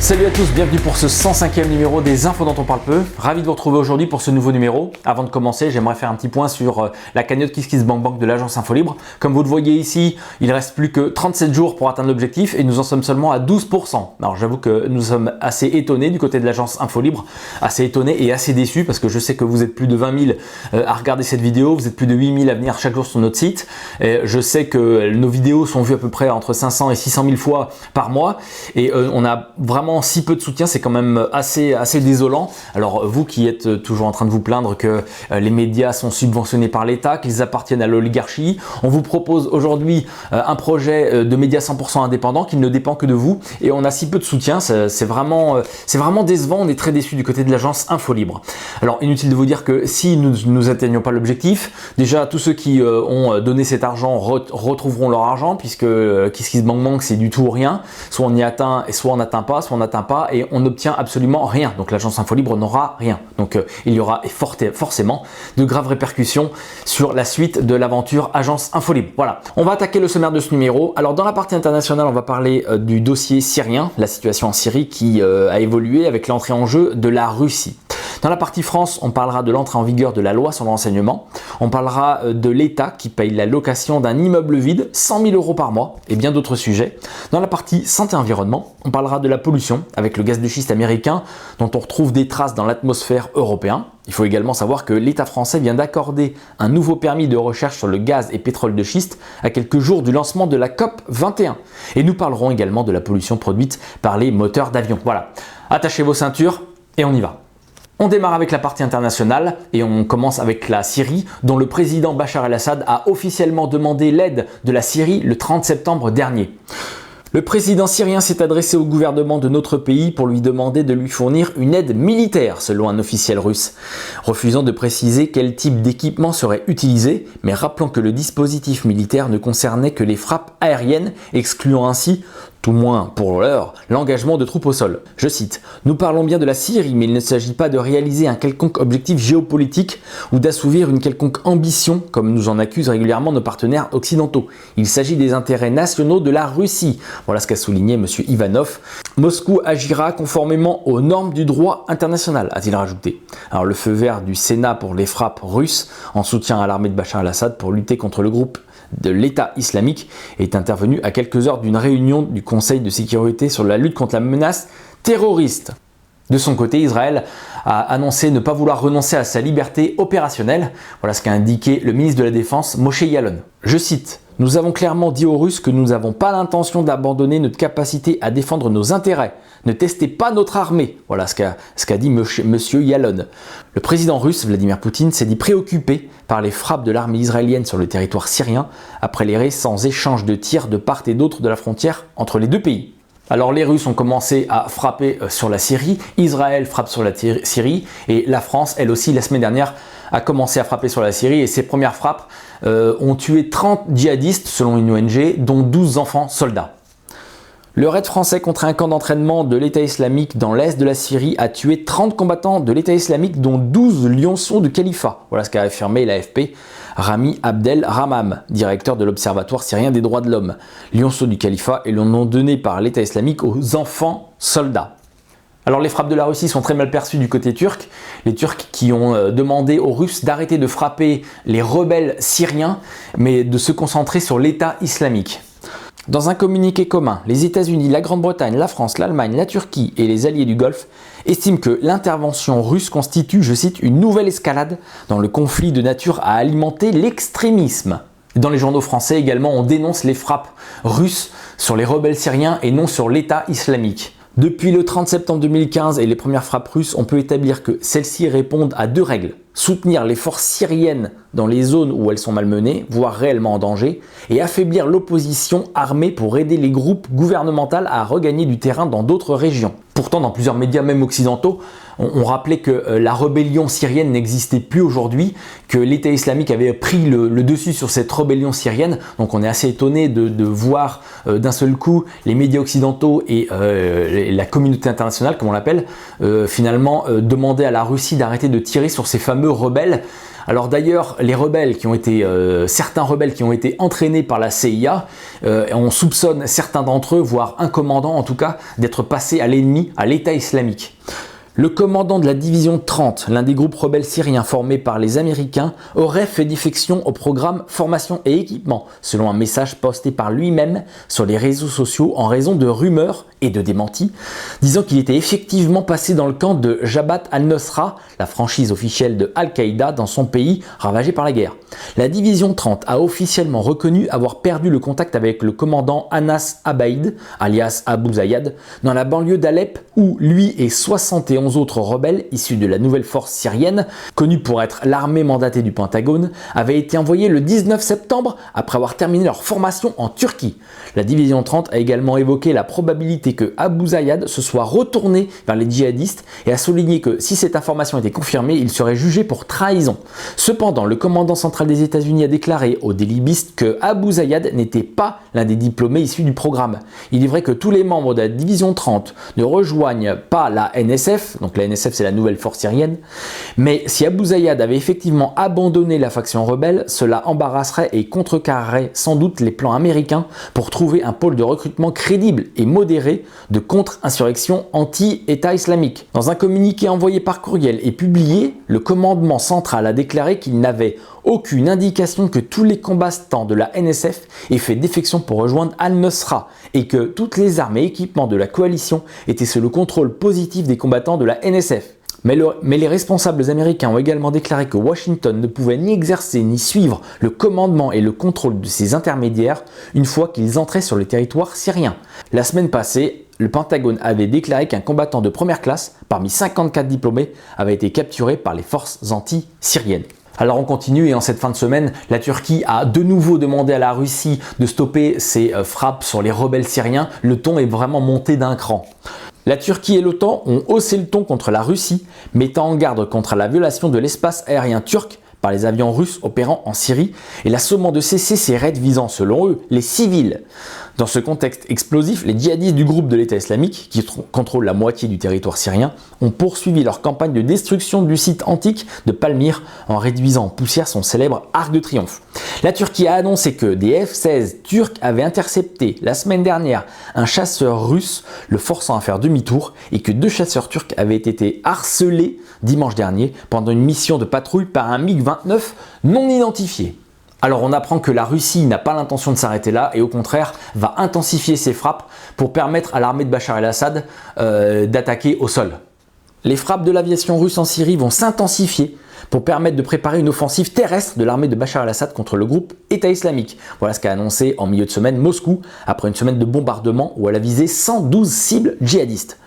Salut à tous, bienvenue pour ce 105e numéro des infos dont on parle peu. Ravi de vous retrouver aujourd'hui pour ce nouveau numéro. Avant de commencer, j'aimerais faire un petit point sur la cagnotte KissKissBankBank de l'agence Infolibre. Comme vous le voyez ici, il ne reste plus que 37 jours pour atteindre l'objectif et nous en sommes seulement à 12%. Alors j'avoue que nous sommes assez étonnés du côté de l'agence Infolibre, assez étonnés et assez déçus parce que je sais que vous êtes plus de 20 000 à regarder cette vidéo, vous êtes plus de 8 000 à venir chaque jour sur notre site. Et je sais que nos vidéos sont vues à peu près entre 500 et 600 000 fois par mois et on a vraiment si peu de soutien, c'est quand même assez désolant. Alors vous qui êtes toujours en train de vous plaindre que les médias sont subventionnés par l'État, qu'ils appartiennent à l'oligarchie, on vous propose aujourd'hui un projet de médias 100% indépendant qui ne dépend que de vous et on a si peu de soutien, c'est vraiment décevant, on est très déçus du côté de l'agence Infolibre. Alors inutile de vous dire que si nous atteignons pas l'objectif, déjà tous ceux qui ont donné cet argent retrouveront leur argent puisque KissKissBankBank c'est du tout ou rien, soit on y atteint et soit on n'atteint pas, soit on n'atteint pas et on n'obtient absolument rien. Donc l'agence Infolibre n'aura rien. Donc il y aura forcément de graves répercussions sur la suite de l'aventure agence Infolibre. Voilà, on va attaquer le sommaire de ce numéro. Alors dans la partie internationale, on va parler du dossier syrien, la situation en Syrie qui a évolué avec l'entrée en jeu de la Russie. Dans la partie France, on parlera de l'entrée en vigueur de la loi sur le renseignement. On parlera de l'État qui paye la location d'un immeuble vide, 100 000 € par mois et bien d'autres sujets. Dans la partie santé-environnement, on parlera de la pollution avec le gaz de schiste américain dont on retrouve des traces dans l'atmosphère européen. Il faut également savoir que l'État français vient d'accorder un nouveau permis de recherche sur le gaz et pétrole de schiste à quelques jours du lancement de la COP 21. Et nous parlerons également de la pollution produite par les moteurs d'avion. Voilà, attachez vos ceintures et on y va. On démarre avec la partie internationale et on commence avec la Syrie dont le président Bachar el-Assad a officiellement demandé l'aide de la Syrie le 30 septembre dernier. Le président syrien s'est adressé au gouvernement de notre pays pour lui demander de lui fournir une aide militaire selon un officiel russe, refusant de préciser quel type d'équipement serait utilisé, mais rappelant que le dispositif militaire ne concernait que les frappes aériennes, excluant ainsi tout moins pour l'heure, l'engagement de troupes au sol. Je cite, « Nous parlons bien de la Syrie, mais il ne s'agit pas de réaliser un quelconque objectif géopolitique ou d'assouvir une quelconque ambition, comme nous en accusent régulièrement nos partenaires occidentaux. Il s'agit des intérêts nationaux de la Russie. » Voilà ce qu'a souligné M. Ivanov. « Moscou agira conformément aux normes du droit international, a-t-il rajouté. Alors le feu vert du Sénat pour les frappes russes en soutien à l'armée de Bachar el-Assad pour lutter contre le groupe de l'État islamique est intervenu à quelques heures d'une réunion du Conseil de sécurité sur la lutte contre la menace terroriste. De son côté, Israël a annoncé ne pas vouloir renoncer à sa liberté opérationnelle. Voilà ce qu'a indiqué le ministre de la Défense, Moshe Yaalon. Je cite, « Nous avons clairement dit aux Russes que nous n'avons pas l'intention d'abandonner notre capacité à défendre nos intérêts. Ne testez pas notre armée. » Voilà ce qu'a dit M. Yaalon. Le président russe, Vladimir Poutine, s'est dit préoccupé par les frappes de l'armée israélienne sur le territoire syrien après les récents échanges de tirs de part et d'autre de la frontière entre les deux pays. Alors les Russes ont commencé à frapper sur la Syrie, Israël frappe sur la Syrie et la France, elle aussi, la semaine dernière, a commencé à frapper sur la Syrie et ses premières frappes ont tué 30 djihadistes selon une ONG, dont 12 enfants soldats. Le raid français contre un camp d'entraînement de l'État islamique dans l'est de la Syrie a tué 30 combattants de l'État islamique, dont 12 lionceaux du califat. Voilà ce qu'a affirmé l'AFP. Rami Abdel Ramam, directeur de l'Observatoire syrien des droits de l'homme. Lionceaux du califat est le nom donné par l'État islamique aux enfants soldats. Alors les frappes de la Russie sont très mal perçues du côté turc. Les Turcs qui ont demandé aux Russes d'arrêter de frapper les rebelles syriens, mais de se concentrer sur l'État islamique. Dans un communiqué commun, les États-Unis, la Grande-Bretagne, la France, l'Allemagne, la Turquie et les alliés du Golfe estiment que l'intervention russe constitue, je cite, une nouvelle escalade dans le conflit de nature à alimenter l'extrémisme. Dans les journaux français également, on dénonce les frappes russes sur les rebelles syriens et non sur l'État islamique. Depuis le 30 septembre 2015 et les premières frappes russes, on peut établir que celles-ci répondent à deux règles. Soutenir les forces syriennes dans les zones où elles sont malmenées, voire réellement en danger, et affaiblir l'opposition armée pour aider les groupes gouvernementaux à regagner du terrain dans d'autres régions. Pourtant, dans plusieurs médias, même occidentaux, on rappelait que la rébellion syrienne n'existait plus aujourd'hui, que l'État islamique avait pris le dessus sur cette rébellion syrienne. Donc on est assez étonné de voir d'un seul coup les médias occidentaux et la communauté internationale, comme on l'appelle, finalement demander à la Russie d'arrêter de tirer sur ces fameux rebelles, Alors d'ailleurs, les rebelles qui ont été, certains rebelles qui ont été entraînés par la CIA, on soupçonne certains d'entre eux, voire un commandant en tout cas, d'être passé à l'ennemi, à l'État islamique. Le commandant de la division 30, l'un des groupes rebelles syriens formés par les Américains, aurait fait défection au programme Formation et Équipement, selon un message posté par lui-même sur les réseaux sociaux en raison de rumeurs et de démentis, disant qu'il était effectivement passé dans le camp de Jabhat al-Nusra, la franchise officielle de Al-Qaïda dans son pays ravagé par la guerre. La division 30 a officiellement reconnu avoir perdu le contact avec le commandant Anas Abaïd, alias Abu Zayyad, dans la banlieue d'Alep, où lui et 71 autres rebelles issus de la nouvelle force syrienne, connue pour être l'armée mandatée du Pentagone, avaient été envoyés le 19 septembre après avoir terminé leur formation en Turquie. La division 30 a également évoqué la probabilité que Abu Zayyad se soit retourné vers les djihadistes et a souligné que si cette information était confirmée, il serait jugé pour trahison. Cependant, le commandant central des États-Unis a déclaré au Daily Beast que Abu Zayyad n'était pas l'un des diplômés issus du programme. Il est vrai que tous les membres de la division 30 ne rejoignent pas la NSF, donc la NSF c'est la nouvelle force syrienne, mais si Abu Zayyad avait effectivement abandonné la faction rebelle, cela embarrasserait et contrecarrerait sans doute les plans américains pour trouver un pôle de recrutement crédible et modéré de contre-insurrection anti-État islamique. Dans un communiqué envoyé par courriel et publié, le commandement central a déclaré qu'il n'avait aucune indication que tous les combattants de la NSF aient fait défection pour rejoindre Al-Nusra et que toutes les armes et équipements de la coalition étaient sous le contrôle positif des combattants de la NSF. Mais les responsables américains ont également déclaré que Washington ne pouvait ni exercer ni suivre le commandement et le contrôle de ces intermédiaires une fois qu'ils entraient sur le territoire syrien. La semaine passée, le Pentagone avait déclaré qu'un combattant de première classe, parmi 54 diplômés, avait été capturé par les forces anti-syriennes. Alors on continue et en cette fin de semaine, la Turquie a de nouveau demandé à la Russie de stopper ses frappes sur les rebelles syriens. Le ton est vraiment monté d'un cran. La Turquie et l'OTAN ont haussé le ton contre la Russie, mettant en garde contre la violation de l'espace aérien turc par les avions russes opérant en Syrie et l'assommant de cesser ces raids visant, selon eux, les civils. Dans ce contexte explosif, les djihadistes du groupe de l'État islamique, qui contrôlent la moitié du territoire syrien, ont poursuivi leur campagne de destruction du site antique de Palmyre en réduisant en poussière son célèbre arc de triomphe. La Turquie a annoncé que des F-16 turcs avaient intercepté la semaine dernière un chasseur russe, le forçant à faire demi-tour, et que 2 chasseurs turcs avaient été harcelés dimanche dernier pendant une mission de patrouille par un MiG-29 non identifié. Alors on apprend que la Russie n'a pas l'intention de s'arrêter là et au contraire va intensifier ses frappes pour permettre à l'armée de Bachar el-Assad d'attaquer au sol. Les frappes de l'aviation russe en Syrie vont s'intensifier pour permettre de préparer une offensive terrestre de l'armée de Bachar el-Assad contre le groupe État islamique. Voilà ce qu'a annoncé en milieu de semaine Moscou après une semaine de bombardement où elle a visé 112 cibles djihadistes.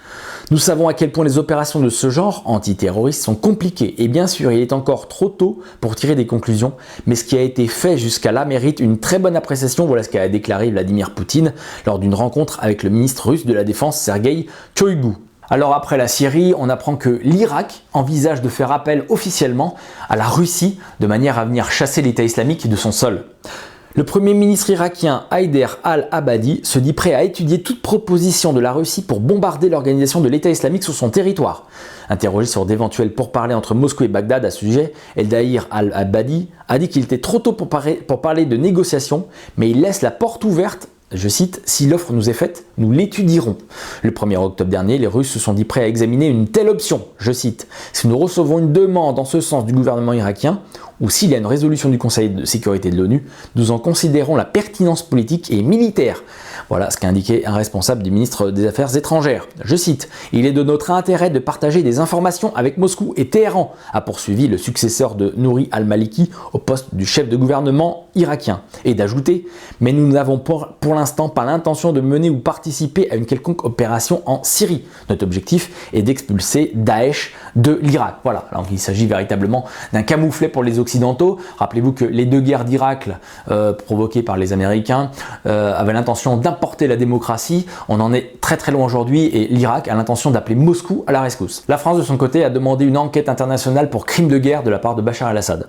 Nous savons à quel point les opérations de ce genre antiterroristes sont compliquées et bien sûr il est encore trop tôt pour tirer des conclusions, mais ce qui a été fait jusqu'à là mérite une très bonne appréciation. Voilà ce qu'a déclaré Vladimir Poutine lors d'une rencontre avec le ministre russe de la Défense Sergueï Shoïgu. Alors après la Syrie, on apprend que l'Irak envisage de faire appel officiellement à la Russie de manière à venir chasser l'État islamique de son sol. Le Premier ministre irakien Haider al-Abadi se dit prêt à étudier toute proposition de la Russie pour bombarder l'organisation de l'État islamique sur son territoire. Interrogé sur d'éventuels pourparlers entre Moscou et Bagdad à ce sujet, Haider al-Abadi a dit qu'il était trop tôt pour parler de négociations, mais il laisse la porte ouverte. Je cite, « Si l'offre nous est faite, nous l'étudierons ». Le 1er octobre dernier, les Russes se sont dit prêts à examiner une telle option. Je cite, « Si nous recevons une demande en ce sens du gouvernement irakien, ou s'il y a une résolution du Conseil de sécurité de l'ONU, nous en considérons la pertinence politique et militaire ». Voilà ce qu'a indiqué un responsable du ministre des Affaires étrangères. Je cite, « Il est de notre intérêt de partager des informations avec Moscou et Téhéran », a poursuivi le successeur de Nouri al-Maliki au poste du chef de gouvernement irakien. Et d'ajouter, « Mais nous n'avons pour l'instant pas l'intention de mener ou participer à une quelconque opération en Syrie. Notre objectif est d'expulser Daesh de l'Irak. » Voilà, alors il s'agit véritablement d'un camouflet pour les Occidentaux. Rappelez-vous que les 2 guerres d'Irak provoquées par les Américains avaient l'intention d'importer la démocratie. On en est très très loin aujourd'hui et l'Irak a l'intention d'appeler Moscou à la rescousse. La France de son côté a demandé une enquête internationale pour crimes de guerre de la part de Bachar el-Assad.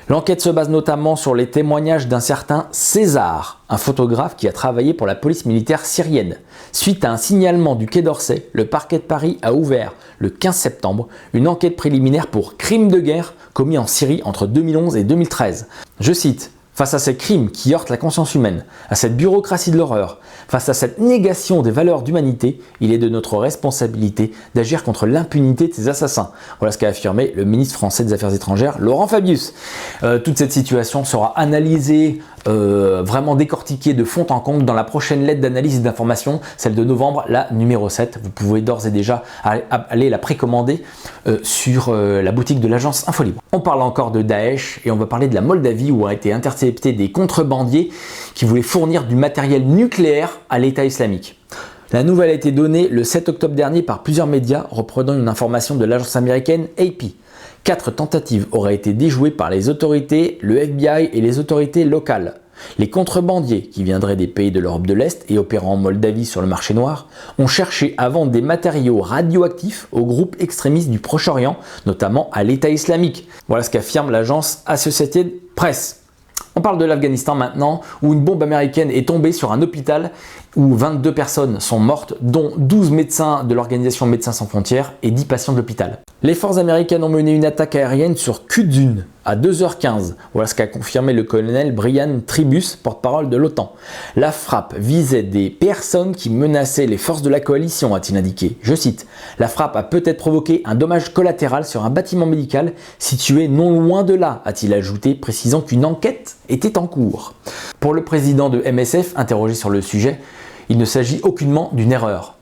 L'enquête se base notamment sur les témoignages d'un certain César, un photographe qui a travaillé pour la police militaire syrienne. Suite à un signalement du Quai d'Orsay, le parquet de Paris a ouvert le 15 septembre une enquête préliminaire pour crimes de guerre commis en Syrie entre 2011 et 2013. Je cite: face à ces crimes qui heurtent la conscience humaine, à cette bureaucratie de l'horreur, face à cette négation des valeurs d'humanité, il est de notre responsabilité d'agir contre l'impunité de ces assassins. Voilà ce qu'a affirmé le ministre français des Affaires étrangères, Laurent Fabius. Toute cette situation sera analysée, vraiment décortiquée de fond en comble dans la prochaine lettre d'analyse et d'information, celle de novembre, la numéro 7. Vous pouvez d'ores et déjà aller la précommander sur la boutique de l'agence Infolibre. On parle encore de Daesh et on va parler de la Moldavie où a été intercepté des contrebandiers qui voulaient fournir du matériel nucléaire à l'État islamique. La nouvelle a été donnée le 7 octobre dernier par plusieurs médias reprenant une information de l'agence américaine AP. 4 tentatives auraient été déjouées par les autorités, le FBI et les autorités locales. Les contrebandiers, qui viendraient des pays de l'Europe de l'Est et opérant en Moldavie sur le marché noir, ont cherché à vendre des matériaux radioactifs aux groupes extrémistes du Proche-Orient, notamment à l'État islamique. Voilà ce qu'affirme l'agence Associated Press. On parle de l'Afghanistan maintenant, où une bombe américaine est tombée sur un hôpital où 22 personnes sont mortes, dont 12 médecins de l'organisation Médecins sans frontières et 10 patients de l'hôpital. Les forces américaines ont mené une attaque aérienne sur Kudsun à 2h15. Voilà ce qu'a confirmé le colonel Brian Tribus, porte-parole de l'OTAN. La frappe visait des personnes qui menaçaient les forces de la coalition, a-t-il indiqué. Je cite: la frappe a peut-être provoqué un dommage collatéral sur un bâtiment médical situé non loin de là, a-t-il ajouté, précisant qu'une enquête était en cours. Pour le président de MSF, interrogé sur le sujet, il ne s'agit aucunement d'une erreur.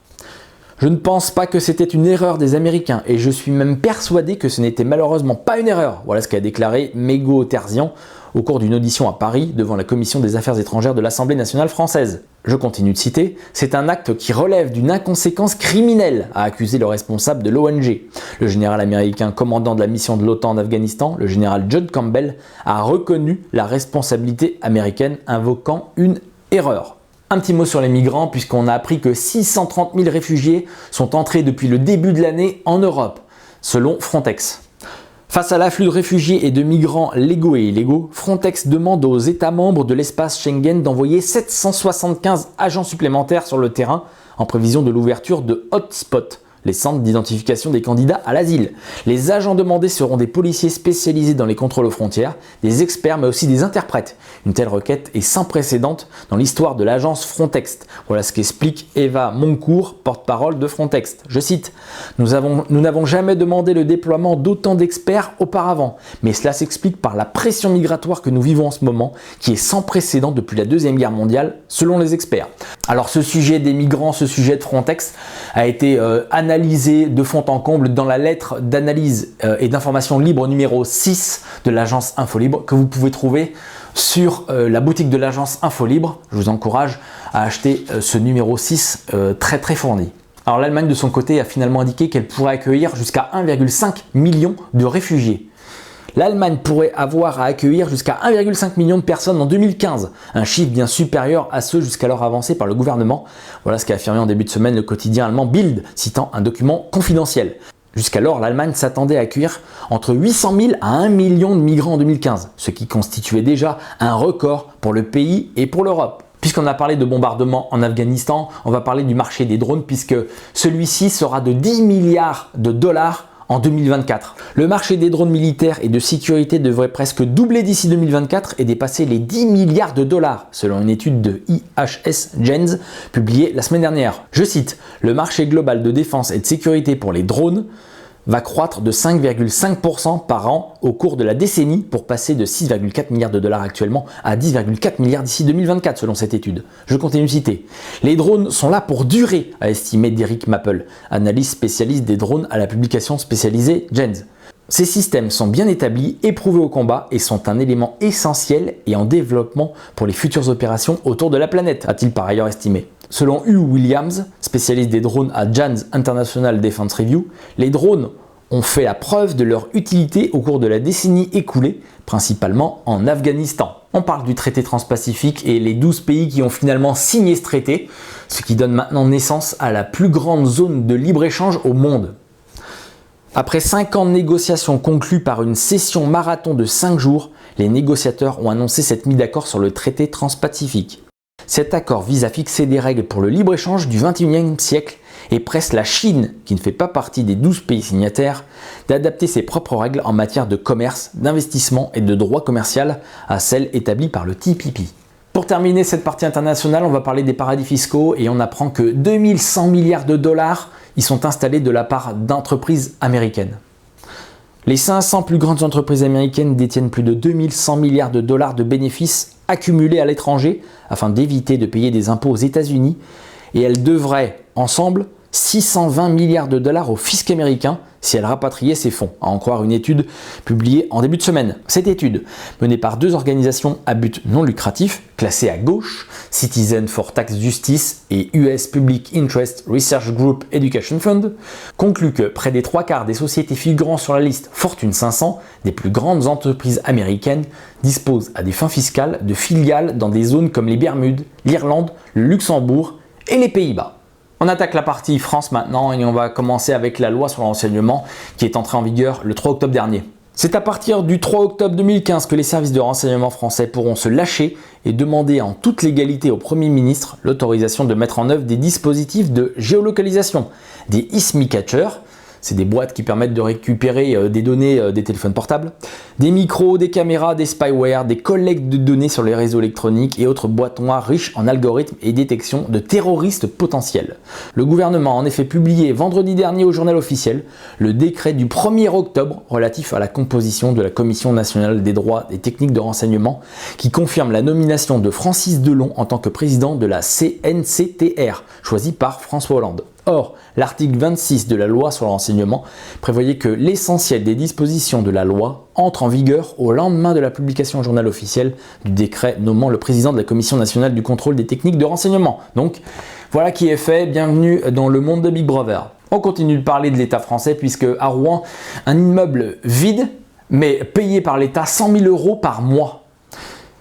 Je ne pense pas que c'était une erreur des Américains et je suis même persuadé que ce n'était malheureusement pas une erreur. Voilà ce qu'a déclaré Mego Terzian au cours d'une audition à Paris devant la Commission des Affaires étrangères de l'Assemblée nationale française. Je continue de citer: c'est un acte qui relève d'une inconséquence criminelle, a accusé le responsable de l'ONG. Le général américain commandant de la mission de l'OTAN en Afghanistan, le général John Campbell, a reconnu la responsabilité américaine, invoquant une erreur. Un petit mot sur les migrants, puisqu'on a appris que 630 000 réfugiés sont entrés depuis le début de l'année en Europe, selon Frontex. Face à l'afflux de réfugiés et de migrants légaux et illégaux, Frontex demande aux États membres de l'espace Schengen d'envoyer 775 agents supplémentaires sur le terrain en prévision de l'ouverture de hotspots, les centres d'identification des candidats à l'asile. Les agents demandés seront des policiers spécialisés dans les contrôles aux frontières, des experts mais aussi des interprètes. Une telle requête est sans précédent dans l'histoire de l'agence Frontex. Voilà ce qu'explique Eva Moncourt, porte-parole de Frontex. Je cite: Nous n'avons jamais demandé le déploiement d'autant d'experts auparavant, mais cela s'explique par la pression migratoire que nous vivons en ce moment, qui est sans précédent depuis la Deuxième Guerre mondiale, selon les experts. Alors ce sujet des migrants, ce sujet de Frontex a été analysé de fond en comble dans la lettre d'analyse et d'information libre numéro 6 de l'agence Infolibre que vous pouvez trouver sur la boutique de l'agence Infolibre. Je vous encourage à acheter ce numéro 6 très très fourni. Alors l'Allemagne de son côté a finalement indiqué qu'elle pourrait accueillir jusqu'à 1,5 million de réfugiés. L'Allemagne pourrait avoir à accueillir jusqu'à 1,5 million de personnes en 2015, un chiffre bien supérieur à ceux jusqu'alors avancés par le gouvernement. Voilà ce qu'a affirmé en début de semaine le quotidien allemand Bild, citant un document confidentiel. Jusqu'alors, l'Allemagne s'attendait à accueillir entre 800 000 à 1 million de migrants en 2015, ce qui constituait déjà un record pour le pays et pour l'Europe. Puisqu'on a parlé de bombardements en Afghanistan, on va parler du marché des drones puisque celui-ci sera de 10 milliards de dollars en 2024. Le marché des drones militaires et de sécurité devrait presque doubler d'ici 2024 et dépasser les 10 milliards de dollars, selon une étude de IHS Gens publiée la semaine dernière. Je cite: le marché global de défense et de sécurité pour les drones va croître de 5,5% par an au cours de la décennie pour passer de 6,4 milliards de dollars actuellement à 10,4 milliards d'ici 2024 selon cette étude. Je continue de citer. Les drones sont là pour durer, a estimé Derek Maple, analyste spécialiste des drones à la publication spécialisée Gens. Ces systèmes sont bien établis, éprouvés au combat et sont un élément essentiel et en développement pour les futures opérations autour de la planète, a-t-il par ailleurs estimé. Selon Hugh Williams, spécialiste des drones à Jan's International Defense Review, les drones ont fait la preuve de leur utilité au cours de la décennie écoulée, principalement en Afghanistan. On parle du traité transpacifique et les 12 pays qui ont finalement signé ce traité, ce qui donne maintenant naissance à la plus grande zone de libre-échange au monde. Après 5 ans de négociations conclues par une session marathon de 5 jours, les négociateurs ont annoncé s'être mis d'accord sur le traité transpacifique. Cet accord vise à fixer des règles pour le libre-échange du XXIe siècle et presse la Chine, qui ne fait pas partie des 12 pays signataires, d'adapter ses propres règles en matière de commerce, d'investissement et de droit commercial à celles établies par le TPP. Pour terminer cette partie internationale, on va parler des paradis fiscaux et on apprend que 2100 milliards de dollars y sont installés de la part d'entreprises américaines. Les 500 plus grandes entreprises américaines détiennent plus de 2100 milliards de dollars de bénéfices accumulés à l'étranger afin d'éviter de payer des impôts aux États-Unis et elles devraient ensemble 620 milliards de dollars au fisc américain si elles rapatriaient ces fonds, à en croire une étude publiée en début de semaine. Cette étude, menée par 2 organisations à but non lucratif, classées à gauche, Citizen for Tax Justice et US Public Interest Research Group Education Fund, conclut que près des 3/4 des sociétés figurant sur la liste Fortune 500 des plus grandes entreprises américaines disposent à des fins fiscales de filiales dans des zones comme les Bermudes, l'Irlande, le Luxembourg et les Pays-Bas. On attaque la partie France maintenant et on va commencer avec la loi sur le renseignement qui est entrée en vigueur le 3 octobre dernier. C'est à partir du 3 octobre 2015 que les services de renseignement français pourront se lâcher et demander en toute légalité au Premier ministre l'autorisation de mettre en œuvre des dispositifs de géolocalisation, des ISMI catchers. C'est des boîtes qui permettent de récupérer des données des téléphones portables, des micros, des caméras, des spyware, des collectes de données sur les réseaux électroniques et autres boîtes noires riches en algorithmes et détection de terroristes potentiels. Le gouvernement a en effet publié vendredi dernier au journal officiel le décret du 1er octobre relatif à la composition de la Commission nationale des droits et techniques de renseignement qui confirme la nomination de Francis Delon en tant que président de la CNCTR, choisi par François Hollande. Or, l'article 26 de la loi sur le renseignement prévoyait que l'essentiel des dispositions de la loi entre en vigueur au lendemain de la publication au journal officiel du décret nommant le président de la Commission nationale du contrôle des techniques de renseignement. Donc, voilà qui est fait, bienvenue dans le monde de Big Brother. On continue de parler de l'État français puisque à Rouen, un immeuble vide mais payé par l'État 100 000 € par mois.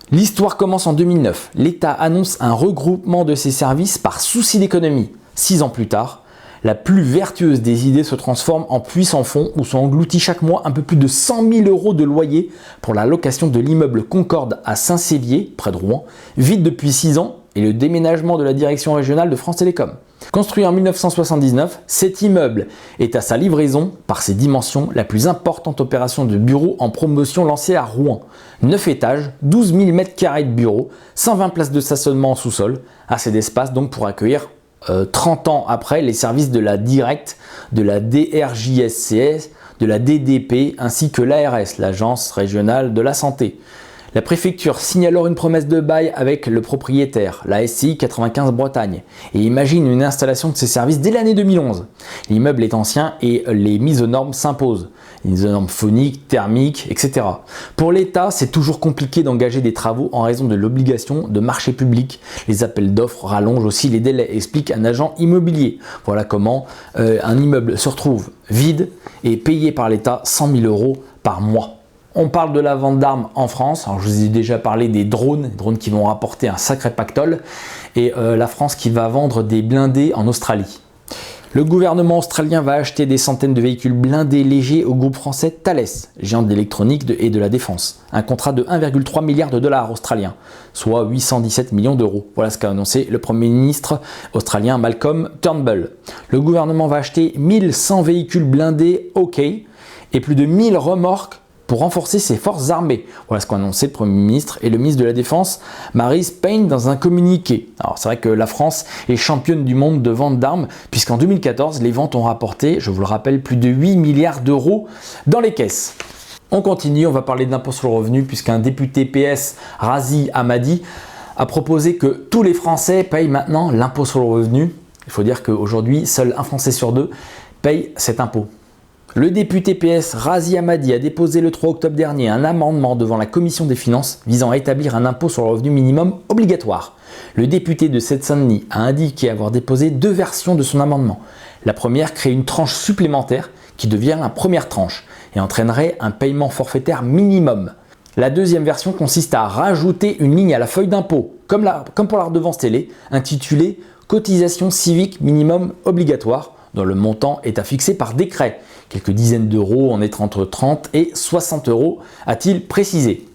L'histoire commence en 2009. L'État annonce un regroupement de ses services par souci d'économie. 6 ans plus tard, la plus vertueuse des idées se transforme en puits sans fond où sont engloutis chaque mois un peu plus de 100 000 € de loyer pour la location de l'immeuble Concorde à Saint-Sévier, près de Rouen, vide depuis 6 ans, et le déménagement de la direction régionale de France Télécom. Construit en 1979, cet immeuble est à sa livraison, par ses dimensions, la plus importante opération de bureau en promotion lancée à Rouen. 9 étages, 12 000 m² de bureaux, 120 places de stationnement en sous-sol, assez d'espace donc pour accueillir 30 ans après les services de la Directe, de la DRJSCS, de la DDP ainsi que l'ARS, l'Agence régionale de la santé. La préfecture signe alors une promesse de bail avec le propriétaire, la SCI 95 Bretagne, et imagine une installation de ces services dès l'année 2011. L'immeuble est ancien et les mises aux normes s'imposent. Les normes phoniques, thermiques, etc. Pour l'État, c'est toujours compliqué d'engager des travaux en raison de l'obligation de marché public. Les appels d'offres rallongent aussi les délais, explique un agent immobilier. Voilà comment un immeuble se retrouve vide et payé par l'État 100 000 € par mois. On parle de la vente d'armes en France. Alors, je vous ai déjà parlé des drones qui vont rapporter un sacré pactole, et la France qui va vendre des blindés en Australie. Le gouvernement australien va acheter des centaines de véhicules blindés légers au groupe français Thales, géant de l'électronique et de la défense. Un contrat de 1,3 milliard de dollars australiens, soit 817 millions d'euros. Voilà ce qu'a annoncé le Premier ministre australien Malcolm Turnbull. Le gouvernement va acheter 1100 véhicules blindés OK et plus de 1000 remorques pour renforcer ses forces armées. Voilà ce qu'ont annoncé le Premier ministre et le ministre de la Défense, Marise Payne, dans un communiqué. Alors c'est vrai que la France est championne du monde de vente d'armes, puisqu'en 2014, les ventes ont rapporté, je vous le rappelle, plus de 8 milliards d'euros dans les caisses. On continue, on va parler de l'impôt sur le revenu, puisqu'un député PS, Razi Hamadi, a proposé que tous les Français payent maintenant l'impôt sur le revenu. Il faut dire qu'aujourd'hui, seul un Français sur 2 paye cet impôt. Le député PS Razi Hamadi a déposé le 3 octobre dernier un amendement devant la Commission des finances visant à établir un impôt sur le revenu minimum obligatoire. Le député de Seine-Saint-Denis a indiqué avoir déposé 2 versions de son amendement. La première crée une tranche supplémentaire qui devient la première tranche et entraînerait un paiement forfaitaire minimum. La deuxième version consiste à rajouter une ligne à la feuille d'impôt, comme pour la redevance télé, intitulée « Cotisation civique minimum obligatoire », dont le montant est à fixer par décret, quelques dizaines d'euros, on est entre 30 et 60 euros, a-t-il précisé.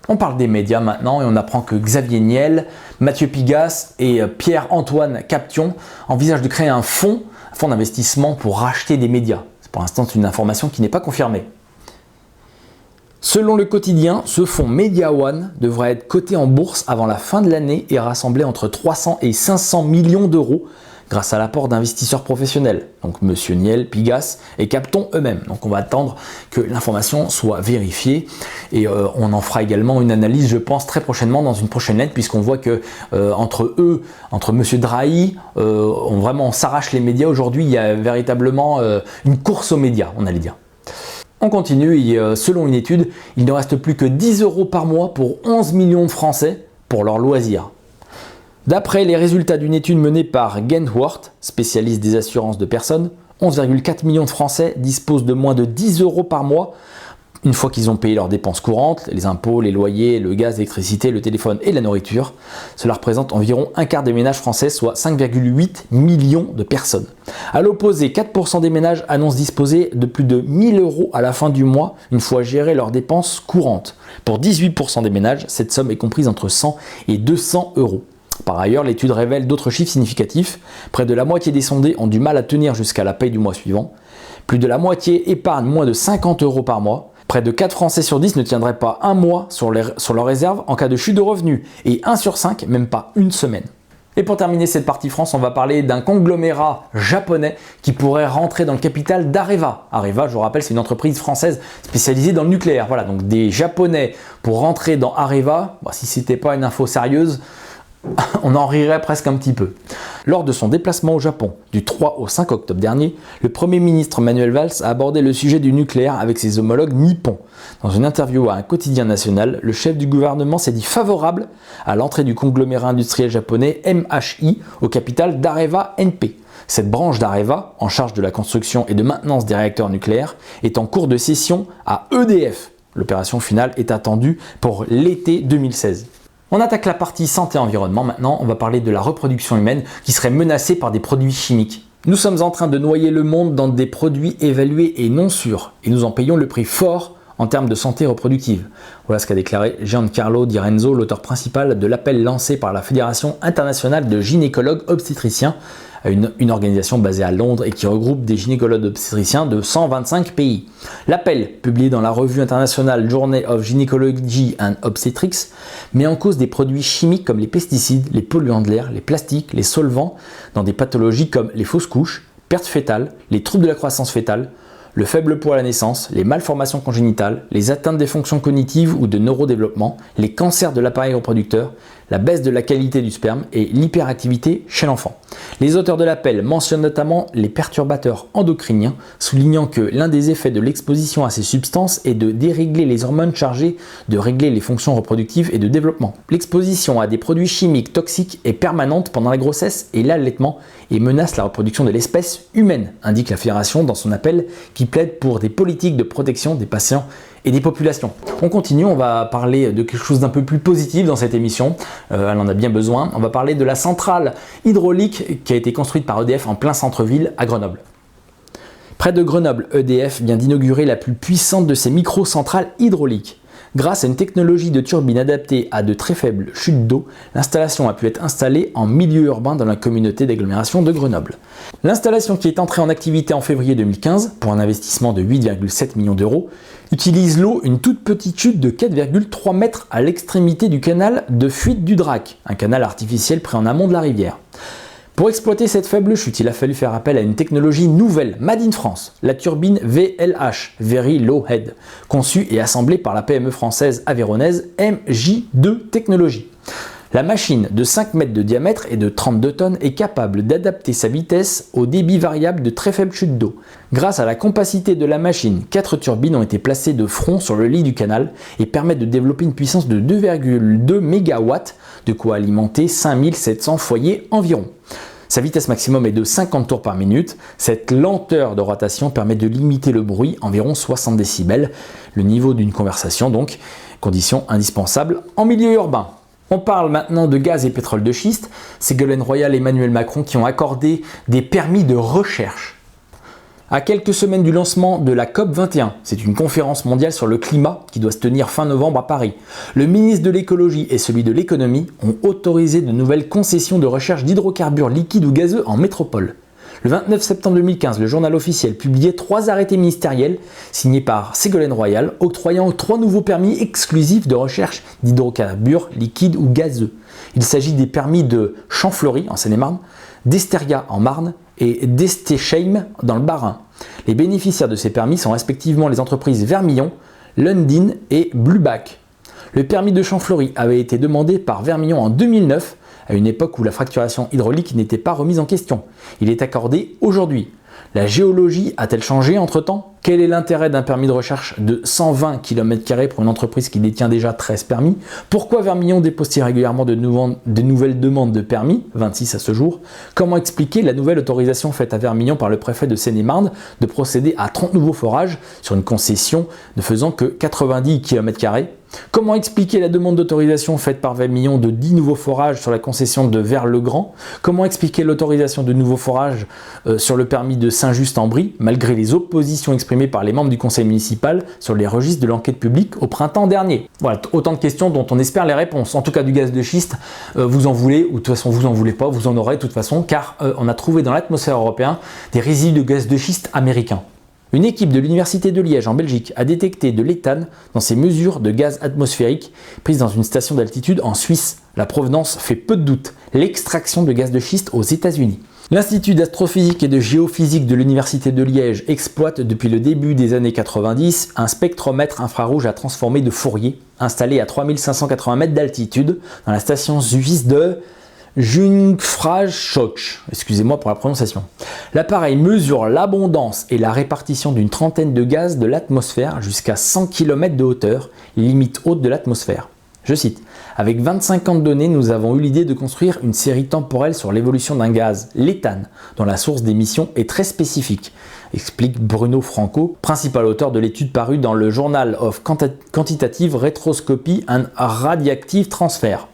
On parle des médias maintenant et on apprend que Xavier Niel, Mathieu Pigasse et Pierre-Antoine Caption envisagent de créer un fonds d'investissement pour racheter des médias. Pour l'instant, c'est une information qui n'est pas confirmée. Selon le quotidien, ce fonds Media One devrait être coté en bourse avant la fin de l'année et rassembler entre 300 et 500 millions d'euros grâce à l'apport d'investisseurs professionnels, donc Monsieur Niel, Pigasse et Capton eux-mêmes. Donc on va attendre que l'information soit vérifiée et on en fera également une analyse, je pense, très prochainement dans une prochaine lettre, puisqu'on voit que entre Monsieur Drahi, on s'arrache les médias. Aujourd'hui, il y a véritablement une course aux médias, on allait dire. On continue et selon une étude, il ne reste plus que 10 euros par mois pour 11 millions de Français pour leurs loisirs. D'après les résultats d'une étude menée par Genworth, spécialiste des assurances de personnes, 11,4 millions de Français disposent de moins de 10 euros par mois une fois qu'ils ont payé leurs dépenses courantes, les impôts, les loyers, le gaz, l'électricité, le téléphone et la nourriture. Cela représente environ un quart des ménages français, soit 5,8 millions de personnes. À l'opposé, 4% des ménages annoncent disposer de plus de 1000 euros à la fin du mois une fois gérées leurs dépenses courantes. Pour 18% des ménages, cette somme est comprise entre 100 et 200 euros. Par ailleurs, l'étude révèle d'autres chiffres significatifs. Près de la moitié des sondés ont du mal à tenir jusqu'à la paye du mois suivant. Plus de la moitié épargnent moins de 50 euros par mois. Près de 4 Français sur 10 ne tiendraient pas un mois sur leur réserve en cas de chute de revenus. Et 1 sur 5, même pas une semaine. Et pour terminer cette partie France, on va parler d'un conglomérat japonais qui pourrait rentrer dans le capital d'Areva. Areva, je vous rappelle, c'est une entreprise française spécialisée dans le nucléaire. Voilà, donc des Japonais pour rentrer dans Areva, si c'était pas une info sérieuse, on en rirait presque un petit peu. Lors de son déplacement au Japon du 3 au 5 octobre dernier, le Premier ministre Manuel Valls a abordé le sujet du nucléaire avec ses homologues nippons. Dans une interview à un quotidien national, le chef du gouvernement s'est dit favorable à l'entrée du conglomérat industriel japonais MHI au capital d'Areva NP. Cette branche d'Areva, en charge de la construction et de maintenance des réacteurs nucléaires, est en cours de cession à EDF. L'opération finale est attendue pour l'été 2016. On attaque la partie santé-environnement maintenant, on va parler de la reproduction humaine qui serait menacée par des produits chimiques. Nous sommes en train de noyer le monde dans des produits évalués et non sûrs, et nous en payons le prix fort en termes de santé reproductive. Voilà ce qu'a déclaré Giancarlo Di Renzo, l'auteur principal de l'appel lancé par la Fédération internationale de gynécologues obstétriciens, une organisation basée à Londres et qui regroupe des gynécologues obstétriciens de 125 pays. L'appel, publié dans la revue internationale Journal of Gynecology and Obstetrics, met en cause des produits chimiques comme les pesticides, les polluants de l'air, les plastiques, les solvants, dans des pathologies comme les fausses couches, pertes fœtales, les troubles de la croissance fœtale, le faible poids à la naissance, les malformations congénitales, les atteintes des fonctions cognitives ou de neurodéveloppement, les cancers de l'appareil reproducteur, la baisse de la qualité du sperme et l'hyperactivité chez l'enfant. Les auteurs de l'appel mentionnent notamment les perturbateurs endocriniens, soulignant que l'un des effets de l'exposition à ces substances est de dérégler les hormones chargées de régler les fonctions reproductives et de développement. L'exposition à des produits chimiques toxiques est permanente pendant la grossesse et l'allaitement et menace la reproduction de l'espèce humaine, indique la Fédération dans son appel qui plaide pour des politiques de protection des patients et des populations. On continue, on va parler de quelque chose d'un peu plus positif dans cette émission, elle en a bien besoin. On va parler de la centrale hydraulique qui a été construite par EDF en plein centre-ville à Grenoble. Près de Grenoble, EDF vient d'inaugurer la plus puissante de ses micro-centrales hydrauliques. Grâce à une technologie de turbine adaptée à de très faibles chutes d'eau, l'installation a pu être installée en milieu urbain dans la communauté d'agglomération de Grenoble. L'installation, qui est entrée en activité en février 2015 pour un investissement de 8,7 millions d'euros, utilise l'eau, une toute petite chute de 4,3 mètres à l'extrémité du canal de fuite du Drac, un canal artificiel pris en amont de la rivière. Pour exploiter cette faible chute, il a fallu faire appel à une technologie nouvelle, made in France, la turbine VLH, Very Low Head, conçue et assemblée par la PME française aveyronnaise MJ2 Technologies. La machine de 5 mètres de diamètre et de 32 tonnes est capable d'adapter sa vitesse au débit variable de très faibles chutes d'eau. Grâce à la compacité de la machine, 4 turbines ont été placées de front sur le lit du canal et permettent de développer une puissance de 2,2 MW, de quoi alimenter 5700 foyers environ. Sa vitesse maximum est de 50 tours par minute. Cette lenteur de rotation permet de limiter le bruit, environ 60 décibels, le niveau d'une conversation donc, condition indispensable en milieu urbain. On parle maintenant de gaz et pétrole de schiste. Ségolène Royal et Emmanuel Macron qui ont accordé des permis de recherche. À quelques semaines du lancement de la COP21, c'est une conférence mondiale sur le climat qui doit se tenir fin novembre à Paris, le ministre de l'écologie et celui de l'économie ont autorisé de nouvelles concessions de recherche d'hydrocarbures liquides ou gazeux en métropole. Le 29 septembre 2015, le journal officiel publiait 3 arrêtés ministériels signés par Ségolène Royal octroyant 3 nouveaux permis exclusifs de recherche d'hydrocarbures liquides ou gazeux. Il s'agit des permis de Champfleury en Seine-et-Marne, d'Esteria en Marne et d'Estesheim dans le Bas-Rhin. Les bénéficiaires de ces permis sont respectivement les entreprises Vermillon, Lundin et Blueback. Le permis de Champfleury avait été demandé par Vermillon en 2009, à une époque où la fracturation hydraulique n'était pas remise en question. Il est accordé aujourd'hui. La géologie a-t-elle changé entre-temps? Quel est l'intérêt d'un permis de recherche de 120 km² pour une entreprise qui détient déjà 13 permis? Pourquoi Vermillon dépose-t-il régulièrement de nouvelles demandes de permis, 26 à ce jour? Comment expliquer la nouvelle autorisation faite à Vermillon par le préfet de Seine-et-Marne de procéder à 30 nouveaux forages sur une concession ne faisant que 90 km²? Comment expliquer la demande d'autorisation faite par Vermillon de 10 nouveaux forages sur la concession de Vers-le-Grand? Comment expliquer l'autorisation de nouveaux forages sur le permis de Saint-Just-en-Brie, malgré les oppositions exprimées par les membres du conseil municipal sur les registres de l'enquête publique au printemps dernier? Voilà, autant de questions dont on espère les réponses. En tout cas, du gaz de schiste, vous en voulez, ou de toute façon vous en voulez pas, vous en aurez de toute façon, car on a trouvé dans l'atmosphère européenne des résidus de gaz de schiste américains. Une équipe de l'Université de Liège en Belgique a détecté de l'éthane dans ses mesures de gaz atmosphérique prises dans une station d'altitude en Suisse. La provenance fait peu de doute, l'extraction de gaz de schiste aux États-Unis. L'Institut d'astrophysique et de géophysique de l'Université de Liège exploite depuis le début des années 90 un spectromètre infrarouge à transformer de Fourier installé à 3580 mètres d'altitude dans la station suisse de Jungfraujoch, excusez-moi pour la prononciation. L'appareil mesure l'abondance et la répartition d'une trentaine de gaz de l'atmosphère jusqu'à 100 km de hauteur, limite haute de l'atmosphère. Je cite, « Avec 25 ans de données, nous avons eu l'idée de construire une série temporelle sur l'évolution d'un gaz, l'éthane, dont la source d'émission est très spécifique », explique Bruno Franco, principal auteur de l'étude parue dans le Journal of Quantitative Retroscopy and Radioactive Transfer.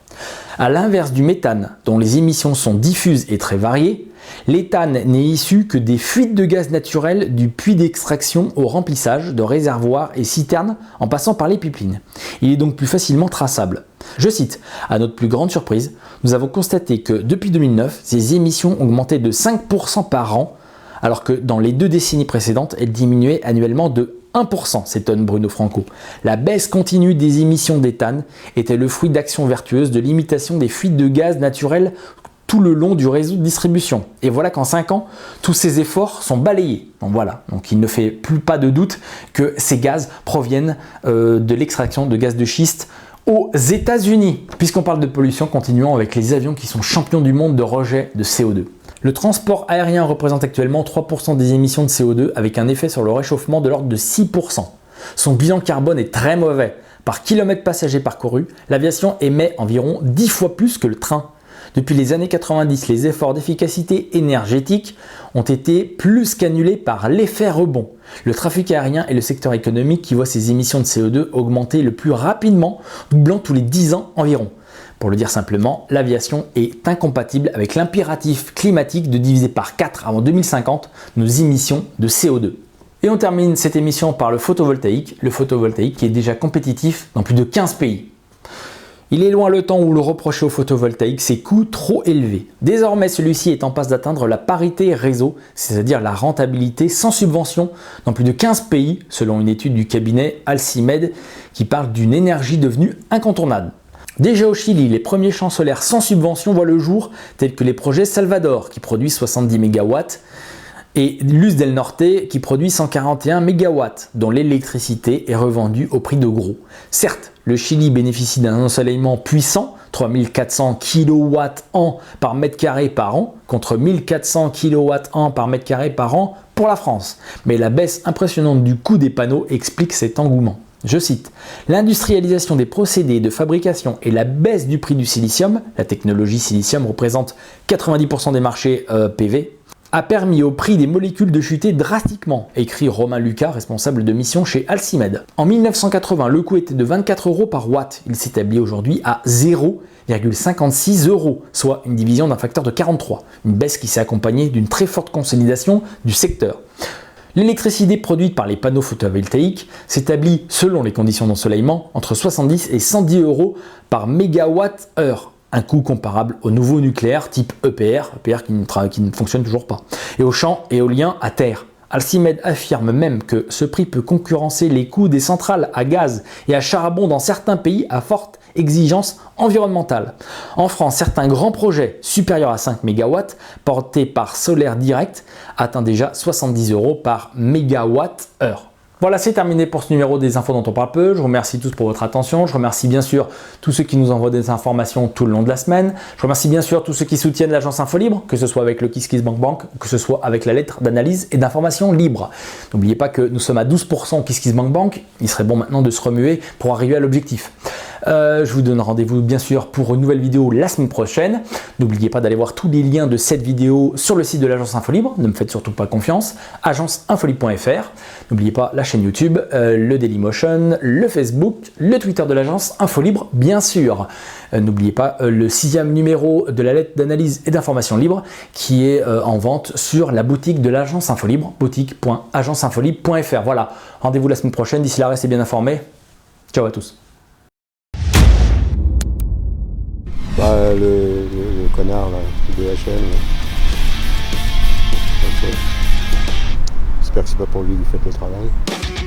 À l'inverse du méthane, dont les émissions sont diffuses et très variées, l'éthane n'est issu que des fuites de gaz naturel du puits d'extraction au remplissage de réservoirs et citernes en passant par les pipelines. Il est donc plus facilement traçable. Je cite, « À notre plus grande surprise, nous avons constaté que depuis 2009, ces émissions ont augmenté de 5% par an, alors que dans les 2 décennies précédentes, elles diminuaient annuellement de 1%, s'étonne Bruno Franco. La baisse continue des émissions d'éthane était le fruit d'actions vertueuses de limitation des fuites de gaz naturel tout le long du réseau de distribution. Et voilà qu'en 5 ans, tous ces efforts sont balayés. Donc voilà, donc il ne fait plus pas de doute que ces gaz proviennent de l'extraction de gaz de schiste aux États-Unis. Puisqu'on parle de pollution, continuons avec les avions qui sont champions du monde de rejet de CO2. Le transport aérien représente actuellement 3% des émissions de CO2 avec un effet sur le réchauffement de l'ordre de 6%. Son bilan carbone est très mauvais. Par kilomètre passager parcouru, l'aviation émet environ 10 fois plus que le train. Depuis les années 90, les efforts d'efficacité énergétique ont été plus qu'annulés par l'effet rebond. Le trafic aérien est le secteur économique qui voit ses émissions de CO2 augmenter le plus rapidement, doublant tous les 10 ans environ. Pour le dire simplement, l'aviation est incompatible avec l'impératif climatique de diviser par 4 avant 2050 nos émissions de CO2. Et on termine cette émission par le photovoltaïque qui est déjà compétitif dans plus de 15 pays. Il est loin le temps où l'on reprochait au photovoltaïque ses coûts trop élevés. Désormais, celui-ci est en passe d'atteindre la parité réseau, c'est-à-dire la rentabilité sans subvention dans plus de 15 pays, selon une étude du cabinet Alcimed qui parle d'une énergie devenue incontournable. Déjà au Chili, les premiers champs solaires sans subvention voient le jour, tels que les projets Salvador qui produit 70 MW et Luz del Norte qui produit 141 MW, dont l'électricité est revendue au prix de gros. Certes, le Chili bénéficie d'un ensoleillement puissant, 3400 kWh par mètre carré par an, contre 1400 kWh par mètre carré par an pour la France. Mais la baisse impressionnante du coût des panneaux explique cet engouement. Je cite, « L'industrialisation des procédés de fabrication et la baisse du prix du silicium, la technologie silicium représente 90% des marchés PV, a permis au prix des molécules de chuter drastiquement, écrit Romain Lucas, responsable de mission chez Alcimed. En 1980, le coût était de 24 € par watt. Il s'établit aujourd'hui à 0,56 €, soit une division d'un facteur de 43. Une baisse qui s'est accompagnée d'une très forte consolidation du secteur. L'électricité produite par les panneaux photovoltaïques s'établit, selon les conditions d'ensoleillement, entre 70 et 110 euros par mégawatt-heure. Un coût comparable au nouveau nucléaire type EPR qui ne fonctionne toujours pas, et aux champs éoliens à terre. Alcimed affirme même que ce prix peut concurrencer les coûts des centrales à gaz et à charbon dans certains pays à forte exigence environnementale. En France, certains grands projets supérieurs à 5 MW portés par Solaire Direct atteignent déjà 70 euros par mégawatt-heure. Voilà, c'est terminé pour ce numéro des infos dont on parle peu. Je vous remercie tous pour votre attention. Je remercie bien sûr tous ceux qui nous envoient des informations tout le long de la semaine. Je remercie bien sûr tous ceux qui soutiennent l'agence InfoLibre, que ce soit avec le KissKissBankBank, que ce soit avec la lettre d'analyse et d'information libre. N'oubliez pas que nous sommes à 12% au KissKissBankBank. Il serait bon maintenant de se remuer pour arriver à l'objectif. Je vous donne rendez-vous bien sûr pour une nouvelle vidéo la semaine prochaine. N'oubliez pas d'aller voir tous les liens de cette vidéo sur le site de l'agence InfoLibre. Ne me faites surtout pas confiance. agenceinfolibre.fr. N'oubliez pas la chaîne YouTube, le Dailymotion, le Facebook, le Twitter de l'agence InfoLibre, bien sûr. N'oubliez pas le 6e numéro de la lettre d'analyse et d'information libre qui est en vente sur la boutique de l'agence InfoLibre, boutique.agenceinfolibre.fr. Voilà, rendez-vous la semaine prochaine. D'ici là, restez bien informés. Ciao à tous. Le connard là, de la chaîne. J'espère que c'est pas pour lui que vous faites le travail.